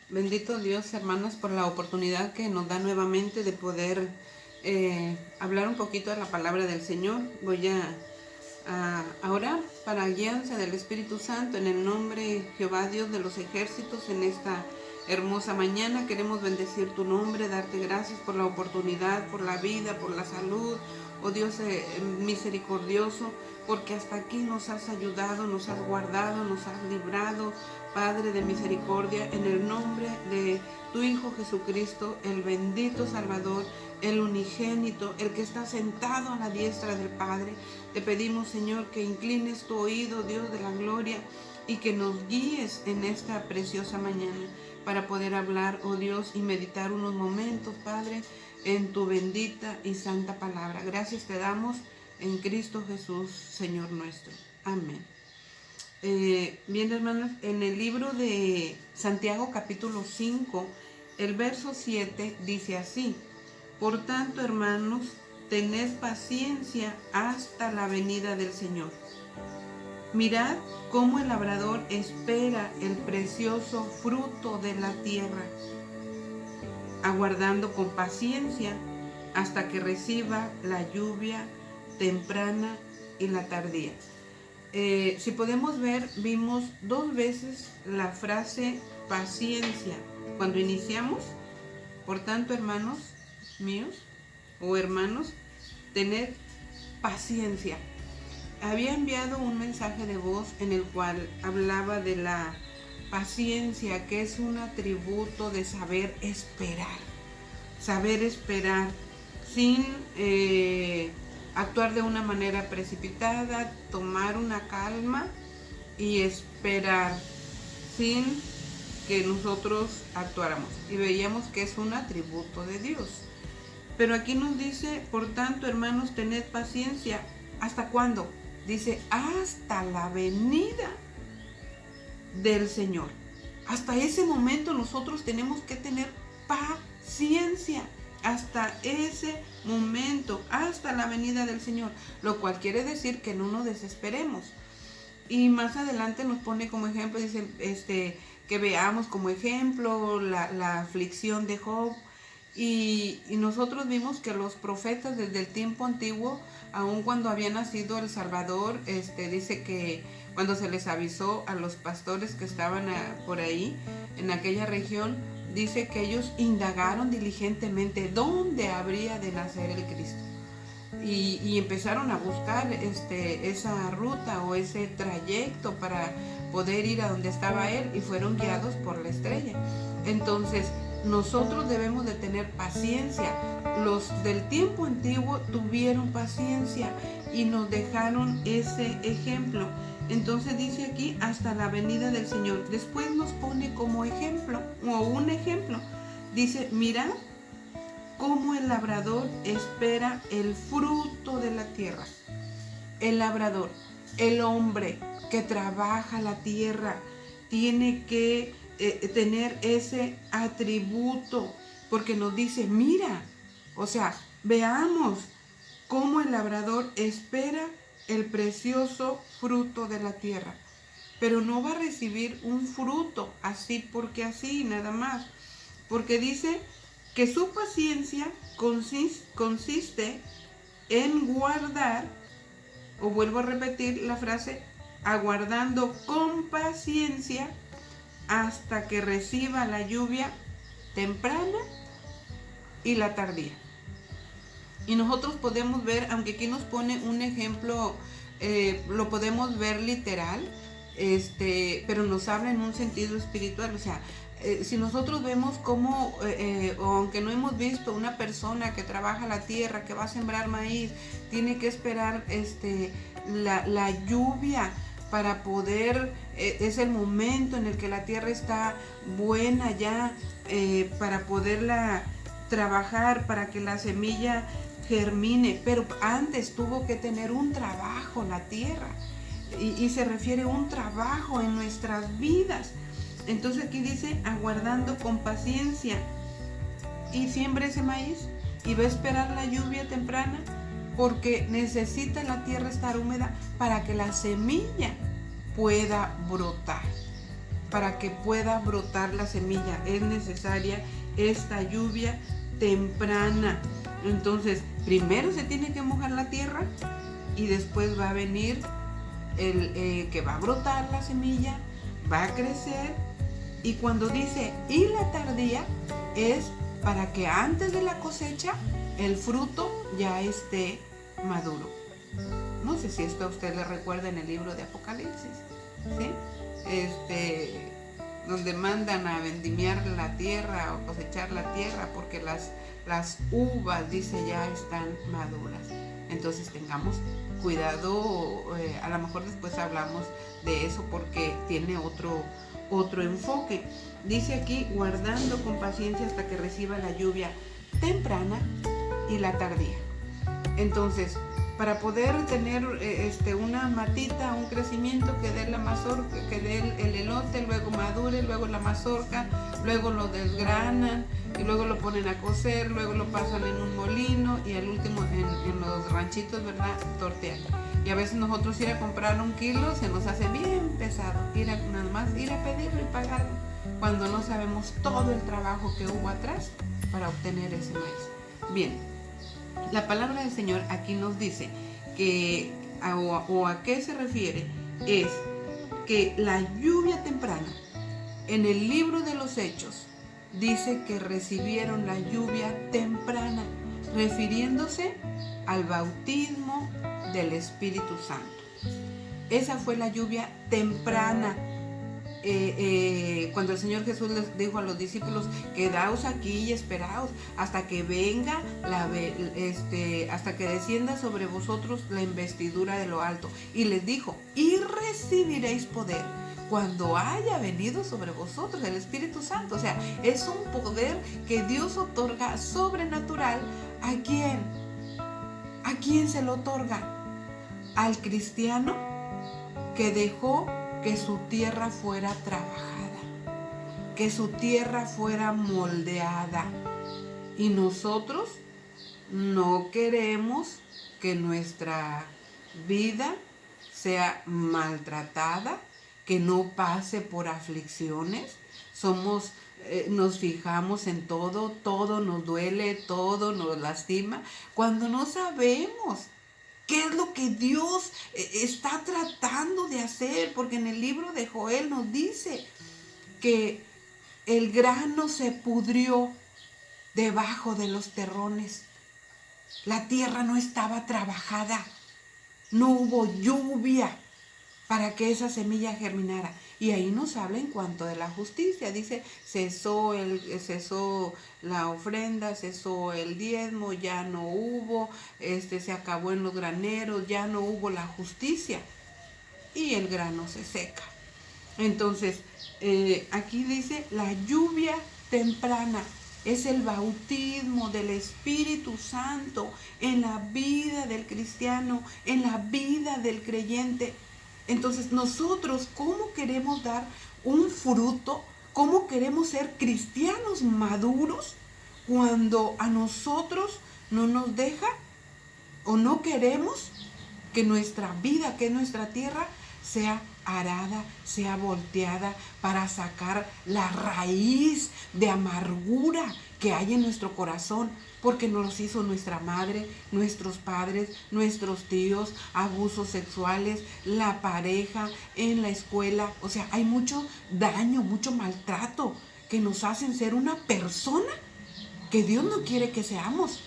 Bendito Dios, hermanas, por la oportunidad que nos da nuevamente de poder hablar un poquito de la palabra del Señor. Voy a orar para guianza del Espíritu Santo en el nombre de Jehová, Dios de los ejércitos. En esta hermosa mañana queremos bendecir tu nombre, darte gracias por la oportunidad, por la vida, por la salud. Oh Dios misericordioso, porque hasta aquí nos has ayudado, nos has guardado, nos has librado, Padre de misericordia, en el nombre de tu Hijo Jesucristo, el bendito Salvador, el unigénito, el que está sentado a la diestra del Padre. Te pedimos, Señor, que inclines tu oído, Dios de la gloria, y que nos guíes en esta preciosa mañana para poder hablar, oh Dios, y meditar unos momentos, Padre, en tu bendita y santa palabra. Gracias te damos en Cristo Jesús, Señor nuestro. Amén. Bien, hermanos, en el libro de Santiago capítulo 5, el verso 7 dice así: por tanto, hermanos, tened paciencia hasta la venida del Señor. Mirad cómo el labrador espera el precioso fruto de la tierra, aguardando con paciencia hasta que reciba la lluvia temprana y la tardía. Si podemos ver, vimos 2 veces la frase paciencia cuando iniciamos. Por tanto, hermanos míos o hermanos, tened paciencia. Había enviado un mensaje de voz en el cual hablaba de la paciencia, que es un atributo de saber esperar sin actuar de una manera precipitada, tomar una calma y esperar sin que nosotros actuáramos. Y veíamos que es un atributo de Dios. Pero aquí nos dice, por tanto, hermanos, tened paciencia. ¿Hasta cuándo? Dice, hasta la venida del Señor. Hasta ese momento nosotros tenemos que tener paciencia. Hasta ese momento, hasta la venida del Señor. Lo cual quiere decir que no nos desesperemos. Y más adelante nos pone como ejemplo, dice, que veamos como ejemplo la aflicción de Job. Y nosotros vimos que los profetas desde el tiempo antiguo, aun cuando había nacido el Salvador, dice que cuando se les avisó a los pastores que estaban por ahí, en aquella región, dice que ellos indagaron diligentemente dónde habría de nacer el Cristo. Y empezaron a buscar esa ruta o ese trayecto para poder ir a donde estaba Él, y fueron guiados por la estrella. Entonces, nosotros debemos de tener paciencia. Los del tiempo antiguo tuvieron paciencia y nos dejaron ese ejemplo. Entonces dice aquí, hasta la venida del Señor. Después nos pone como ejemplo, o un ejemplo. Dice, mirad cómo el labrador espera el fruto de la tierra. El labrador, el hombre que trabaja la tierra, tiene que tener ese atributo, porque nos dice, mira, o sea, veamos cómo el labrador espera el precioso fruto de la tierra, pero no va a recibir un fruto así porque así, nada más, porque dice que su paciencia consiste en guardar, o vuelvo a repetir la frase, aguardando con paciencia hasta que reciba la lluvia temprana y la tardía. Y nosotros podemos ver, aunque aquí nos pone un ejemplo, lo podemos ver literal, pero nos habla en un sentido espiritual. O sea, si nosotros vemos cómo, o aunque no hemos visto una persona que trabaja la tierra, que va a sembrar maíz, tiene que esperar la lluvia para poder, es el momento en el que la tierra está buena ya, para poderla trabajar, para que la semilla germine, pero antes tuvo que tener un trabajo la tierra, y se refiere a un trabajo en nuestras vidas. Entonces aquí dice, aguardando con paciencia, y siembra ese maíz y va a esperar la lluvia temprana, porque necesita la tierra estar húmeda para que la semilla pueda brotar. Para que pueda brotar la semilla es necesaria esta lluvia temprana. Entonces, primero se tiene que mojar la tierra y después va a venir que va a brotar la semilla, va a crecer, y cuando dice y la tardía es para que antes de la cosecha el fruto ya esté maduro. No sé si esto a usted le recuerda en el libro de Apocalipsis, ¿sí? Donde mandan a vendimiar la tierra o cosechar la tierra porque las uvas, dice, ya están maduras. Entonces tengamos cuidado, a lo mejor después hablamos de eso porque tiene otro enfoque. Dice aquí, guardando con paciencia hasta que reciba la lluvia temprana y la tardía. Entonces, para poder tener una matita, un crecimiento que dé la mazorca, que dé el elote, luego madure, luego la mazorca, luego lo desgranan y luego lo ponen a cocer, luego lo pasan en un molino y al último en los ranchitos, ¿verdad?, tortean. Y a veces nosotros ir a comprar 1 kilo se nos hace bien pesado, nada más ir a pedirlo y pagarlo, cuando no sabemos todo el trabajo que hubo atrás para obtener ese maíz. Bien. La palabra del Señor aquí nos dice que, a qué se refiere, es que la lluvia temprana, en el libro de los Hechos, dice que recibieron la lluvia temprana, refiriéndose al bautismo del Espíritu Santo. Esa fue la lluvia temprana. Cuando el Señor Jesús les dijo a los discípulos, quedaos aquí y esperaos hasta que venga hasta que descienda sobre vosotros la investidura de lo alto, y les dijo, y recibiréis poder cuando haya venido sobre vosotros el Espíritu Santo. O sea, es un poder que Dios otorga sobrenatural. ¿A quién? ¿A quién se lo otorga? Al cristiano que dejó que su tierra fuera trabajada, que su tierra fuera moldeada. Y nosotros no queremos que nuestra vida sea maltratada, que no pase por aflicciones. Nos fijamos en todo nos duele, todo nos lastima, cuando no sabemos ¿qué es lo que Dios está tratando de hacer? Porque en el libro de Joel nos dice que el grano se pudrió debajo de los terrones. La tierra no estaba trabajada. No hubo lluvia para que esa semilla germinara. Y ahí nos habla en cuanto de la justicia. Dice, cesó la ofrenda, cesó el diezmo, ya no hubo, se acabó en los graneros, ya no hubo la justicia. Y el grano se seca. Entonces, aquí dice, la lluvia temprana es el bautismo del Espíritu Santo en la vida del cristiano, en la vida del creyente. Entonces, nosotros, ¿cómo queremos dar un fruto? ¿Cómo queremos ser cristianos maduros cuando a nosotros no nos deja o no queremos que nuestra vida, que nuestra tierra sea arada, sea volteada para sacar la raíz de amargura que hay en nuestro corazón? Porque nos los hizo nuestra madre, nuestros padres, nuestros tíos, abusos sexuales, la pareja, en la escuela. O sea, hay mucho daño, mucho maltrato que nos hacen ser una persona que Dios no quiere que seamos.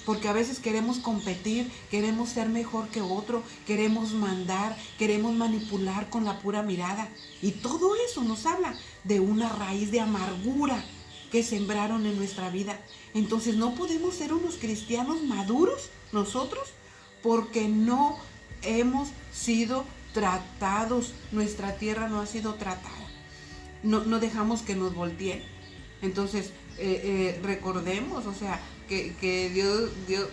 Porque a veces queremos competir, queremos ser mejor que otro, queremos mandar, queremos manipular con la pura mirada. Y todo eso nos habla de una raíz de amargura que sembraron en nuestra vida. Entonces no podemos ser unos cristianos maduros nosotros porque no hemos sido tratados, nuestra tierra no ha sido tratada. No dejamos que nos volteen. Entonces recordemos, o sea, que Dios,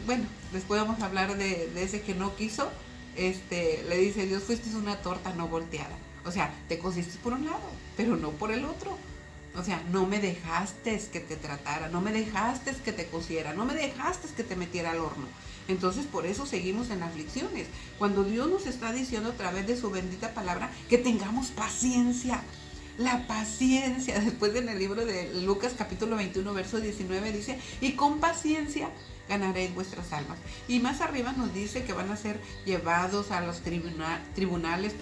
bueno, después vamos a hablar de ese que no quiso, le dice Dios, fuiste una torta no volteada. O sea, te cosiste por un lado, pero no por el otro. O sea, no me dejaste que te tratara, no me dejaste que te cociera, no me dejaste que te metiera al horno. Entonces por eso seguimos en aflicciones. Cuando Dios nos está diciendo a través de su bendita palabra que tengamos paciencia. La paciencia, después en el libro de Lucas capítulo 21 verso 19 dice, y con paciencia ganaréis vuestras almas. Y más arriba nos dice que van a ser llevados a los tribunales,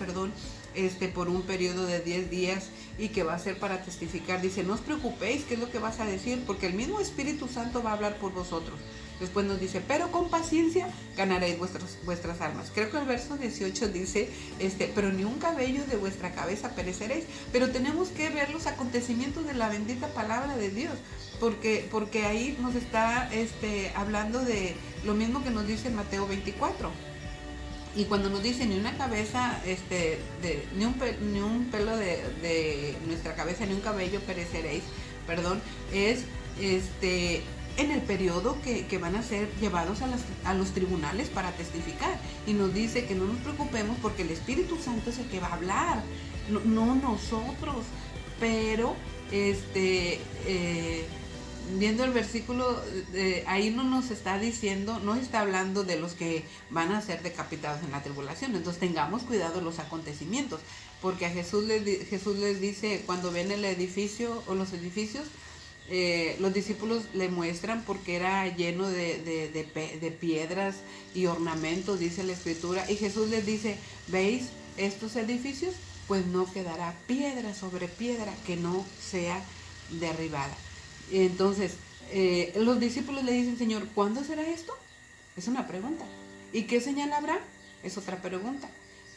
por un periodo de 10 días y que va a ser para testificar. Dice, no os preocupéis qué es lo que vas a decir, porque el mismo Espíritu Santo va a hablar por vosotros. Después nos dice, pero con paciencia ganaréis vuestras almas. Creo que el verso 18 dice, pero ni un cabello de vuestra cabeza pereceréis. Pero tenemos que ver los acontecimientos de la bendita palabra de Dios, porque ahí nos está hablando de lo mismo que nos dice en Mateo 24. Y cuando nos dice ni una cabeza, ni un pelo de nuestra cabeza, ni un cabello pereceréis, es en el periodo que van a ser llevados a los tribunales para testificar. Y nos dice que no nos preocupemos porque el Espíritu Santo es el que va a hablar, no nosotros. Pero viendo el versículo, ahí no nos está diciendo, no está hablando de los que van a ser decapitados en la tribulación. Entonces tengamos cuidado de los acontecimientos, porque a Jesús les dice, cuando ven el edificio o los edificios, los discípulos le muestran porque era lleno de piedras y ornamentos, dice la Escritura, y Jesús les dice, ¿veis estos edificios? Pues no quedará piedra sobre piedra que no sea derribada. Entonces, los discípulos le dicen, Señor, ¿cuándo será esto? Es una pregunta. ¿Y qué señal habrá? Es otra pregunta.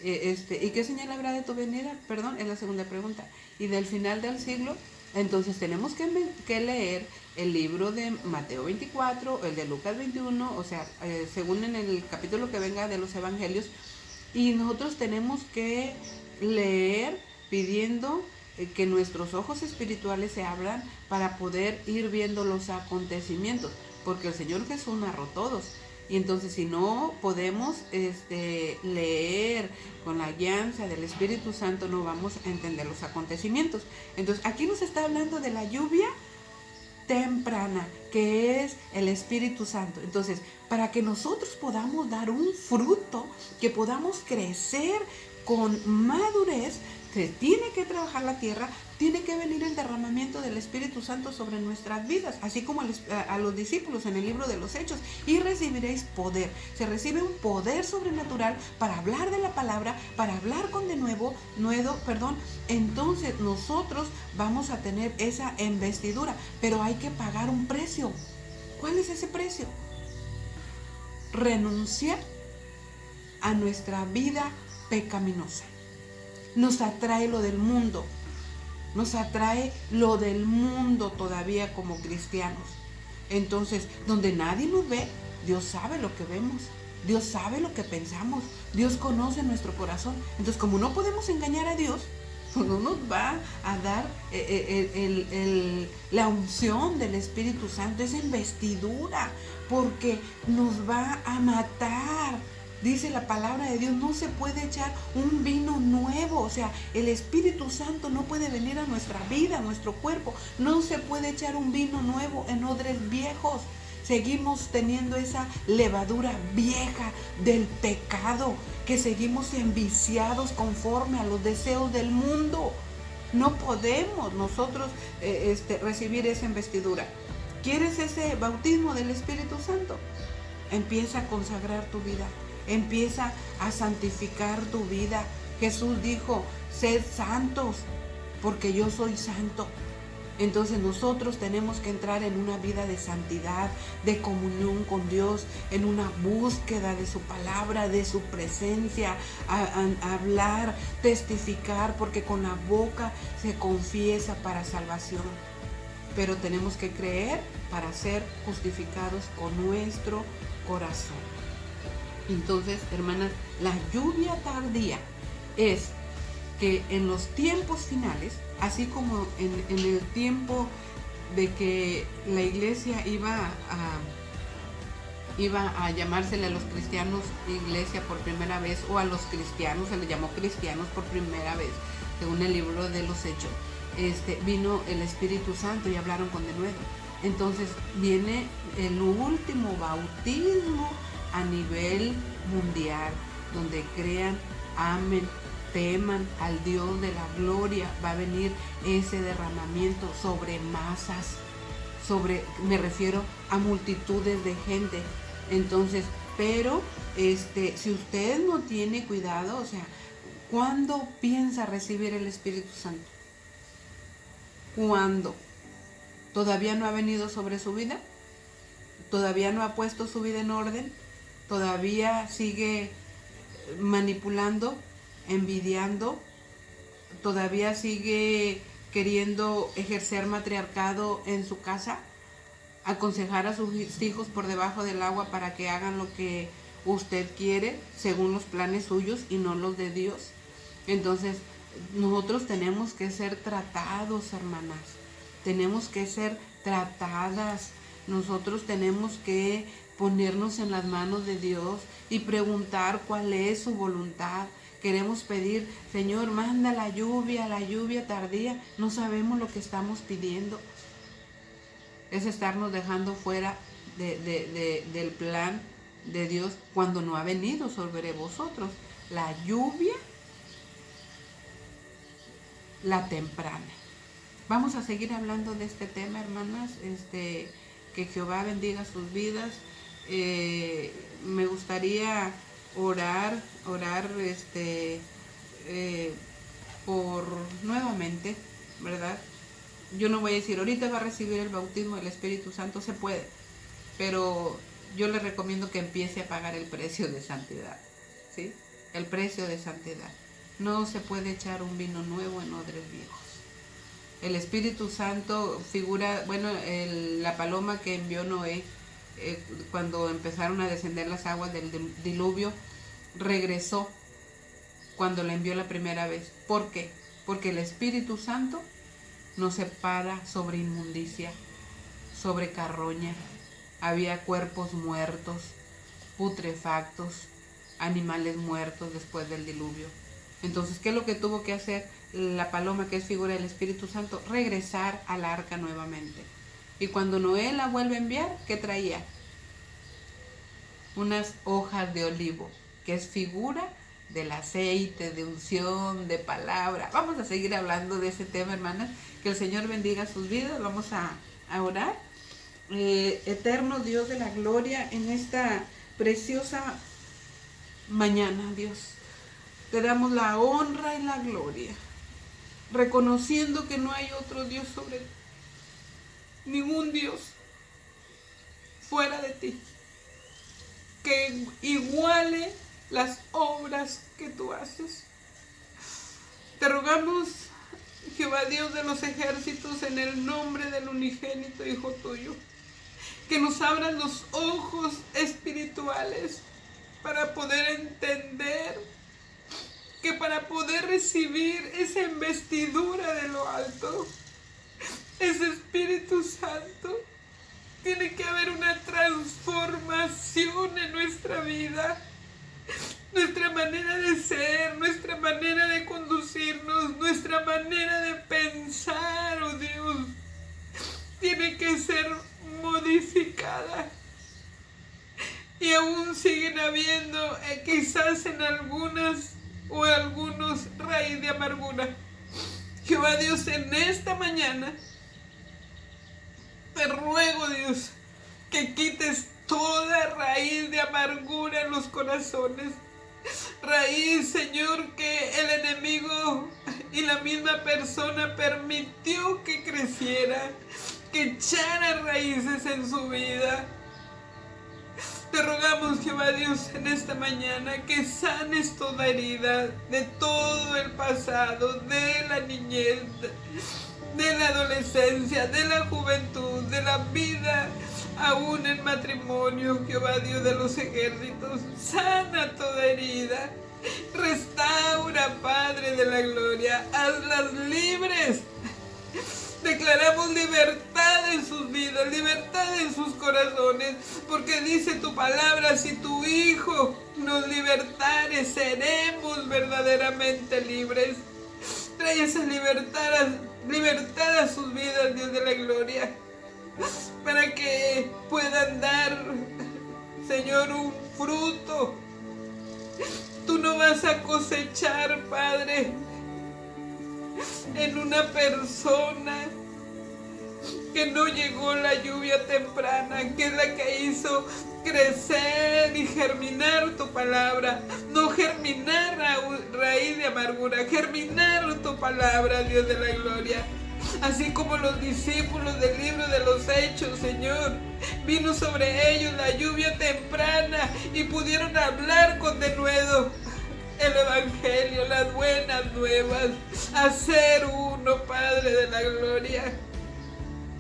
¿Y qué señal habrá de tu venida? Es la segunda pregunta. ¿Y del final del siglo? Entonces tenemos que leer el libro de Mateo 24, el de Lucas 21, o sea, según en el capítulo que venga de los evangelios, y nosotros tenemos que leer pidiendo que nuestros ojos espirituales se abran para poder ir viendo los acontecimientos, porque el Señor Jesús narró todos. Y entonces si no podemos leer con la guianza del Espíritu Santo, no vamos a entender los acontecimientos. Entonces aquí nos está hablando de la lluvia temprana, que es el Espíritu Santo. Entonces, para que nosotros podamos dar un fruto, que podamos crecer con madurez, se tiene que trabajar la tierra, tiene que venir el derramamiento del Espíritu Santo sobre nuestras vidas, así como a los discípulos en el libro de los Hechos, y recibiréis poder. Se recibe un poder sobrenatural para hablar de la palabra, para hablar con entonces nosotros vamos a tener esa investidura, pero hay que pagar un precio. ¿Cuál es ese precio? Renunciar a nuestra vida pecaminosa. Nos atrae lo del mundo. Nos atrae lo del mundo todavía como cristianos. Entonces, donde nadie nos ve, Dios sabe lo que vemos. Dios sabe lo que pensamos. Dios conoce nuestro corazón. Entonces, como no podemos engañar a Dios, pues no nos va a dar la unción del Espíritu Santo, esa investidura, porque nos va a matar. Dice la palabra de Dios, no se puede echar un vino nuevo, o sea, el Espíritu Santo no puede venir a nuestra vida, a nuestro cuerpo, no se puede echar un vino nuevo en odres viejos. Seguimos teniendo esa levadura vieja del pecado, que seguimos enviciados conforme a los deseos del mundo. No podemos nosotros recibir esa investidura. ¿Quieres ese bautismo del Espíritu Santo? Empieza a consagrar tu vida. Empieza a santificar tu vida. Jesús dijo, sed santos, porque yo soy santo. Entonces nosotros tenemos que entrar en una vida de santidad, de comunión con Dios, en una búsqueda de su palabra, de su presencia, a hablar, testificar, porque con la boca se confiesa para salvación. Pero tenemos que creer para ser justificados con nuestro corazón. Entonces, hermanas, la lluvia tardía es que en los tiempos finales, así como en el tiempo de que la iglesia iba a llamársele a los cristianos iglesia por primera vez, o a los cristianos se les llamó cristianos por primera vez, según el libro de los Hechos, vino el Espíritu Santo y hablaron con denuedo. Entonces viene el último bautismo a nivel mundial, donde crean, amen, teman al Dios de la gloria. Va a venir ese derramamiento sobre masas, me refiero a multitudes de gente. Entonces, pero si usted no tiene cuidado, o sea, ¿cuándo piensa recibir el Espíritu Santo? ¿Cuándo? ¿Todavía no ha venido sobre su vida? ¿Todavía no ha puesto su vida en orden? ¿Todavía sigue manipulando, envidiando? ¿Todavía sigue queriendo ejercer matriarcado en su casa? ¿Aconsejar a sus hijos por debajo del agua para que hagan lo que usted quiere según los planes suyos y no los de Dios? Entonces, nosotros tenemos que ser tratados, hermanas. Tenemos que ser tratadas. Nosotros tenemos que ponernos en las manos de Dios y preguntar cuál es su voluntad. Queremos pedir, Señor, manda la lluvia tardía. No sabemos lo que estamos pidiendo. Es estarnos dejando fuera del plan de Dios cuando no ha venido sobre vosotros la lluvia, la temprana. Vamos a seguir hablando de este tema, hermanas. Que Jehová bendiga sus vidas. Me gustaría orar por nuevamente, ¿verdad? Yo no voy a decir, ahorita va a recibir el bautismo del Espíritu Santo, se puede, pero yo le recomiendo que empiece a pagar el precio de santidad, ¿sí? El precio de santidad. No se puede echar un vino nuevo en odres viejos. El Espíritu Santo figura, bueno, la paloma que envió Noé, cuando empezaron a descender las aguas del diluvio, regresó cuando la envió la primera vez. ¿Por qué? Porque el Espíritu Santo nos separa sobre inmundicia, sobre carroña. Había cuerpos muertos, putrefactos, animales muertos después del diluvio. Entonces, ¿qué es lo que tuvo que hacer la paloma, que es figura del Espíritu Santo? Regresar al arca nuevamente. Y cuando Noé la vuelve a enviar, ¿qué traía? Unas hojas de olivo, que es figura del aceite, de unción, de palabra. Vamos a seguir hablando de ese tema, hermanas. Que el Señor bendiga sus vidas. Vamos a orar. Eterno Dios de la gloria, en esta preciosa mañana, Dios, te damos la honra y la gloria, reconociendo que no hay otro Dios sobre ti, ningún Dios fuera de ti, que iguale las obras que tú haces. Te rogamos, Jehová Dios de los ejércitos, en el nombre del unigénito Hijo tuyo, que nos abran los ojos espirituales para poder entender que para poder recibir esa investidura de lo alto, ese Espíritu Santo, tiene que haber una transformación en nuestra vida, nuestra manera de ser, nuestra manera de conducirnos, nuestra manera de pensar, oh Dios, tiene que ser modificada. Y aún siguen habiendo quizás en algunas o algunos raíz de amargura. Jehová Dios, en esta mañana te ruego, Dios, que quites toda raíz de amargura en los corazones. Raíz, Señor, que el enemigo y la misma persona permitió que creciera, que echara raíces en su vida. Te rogamos, Jehová Dios, en esta mañana que sanes toda herida de todo el pasado, de la niñez, de la adolescencia, de la juventud, de la vida, aún en matrimonio, Jehová Dios de los ejércitos. Sana toda herida, restaura, Padre de la gloria, hazlas libres. Declaramos libertad en sus vidas, libertad en sus corazones, porque dice tu palabra, si tu Hijo nos libertare, seremos verdaderamente libres. Trae esa libertad a sus vidas, Dios de la gloria, para que puedan dar Señor, un fruto. Tú no vas a cosechar, Padre, en una persona que no llegó la lluvia temprana, que es la que hizo crecer y germinar tu palabra. No germinar raíz de amargura, germinar tu palabra, Dios de la gloria. Así como los discípulos del libro de los Hechos, Señor, vino sobre ellos la lluvia temprana y pudieron hablar con denuedo el evangelio, las buenas nuevas, hacer uno, Padre de la gloria.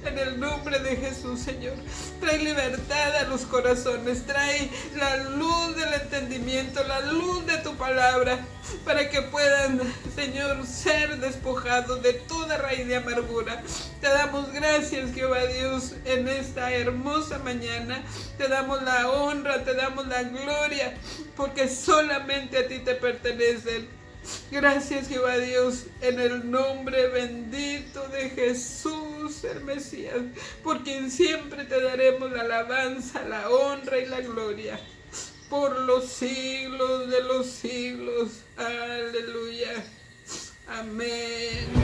En el nombre de Jesús, Señor, trae libertad a los corazones, trae la luz del entendimiento, la luz de tu palabra, para que puedan, Señor, ser despojados de toda raíz de amargura. Te damos gracias, Jehová Dios, en esta hermosa mañana. Te damos la honra, te damos la gloria, porque solamente a ti te pertenecen. Gracias, Jehová Dios, en el nombre bendito de Jesús el Mesías, por quien siempre te daremos la alabanza, la honra y la gloria, por los siglos de los siglos. Aleluya. Amén.